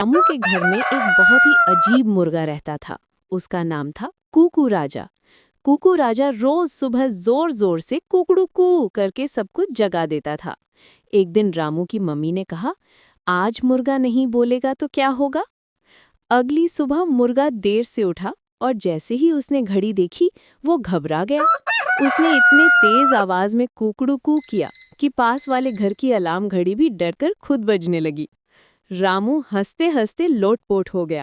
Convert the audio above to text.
रामू के घर में एक बहुत ही अजीब मुर्गा रहता था। उसका नाम था कुकू राजा। कुकू राजा रोज सुबह जोर जोर से कुकड़ू कू करके सबको जगा देता था। एक दिन रामू की मम्मी ने कहा, आज मुर्गा नहीं बोलेगा तो क्या होगा। अगली सुबह मुर्गा देर से उठा और जैसे ही उसने घड़ी देखी वो घबरा गया। उसने इतने तेज आवाज में कुकड़ू कू किया कि पास वाले घर की अलार्म घड़ी भी डरकर खुद बजने लगी। रामू हंसते हंसते लोटपोट हो गया।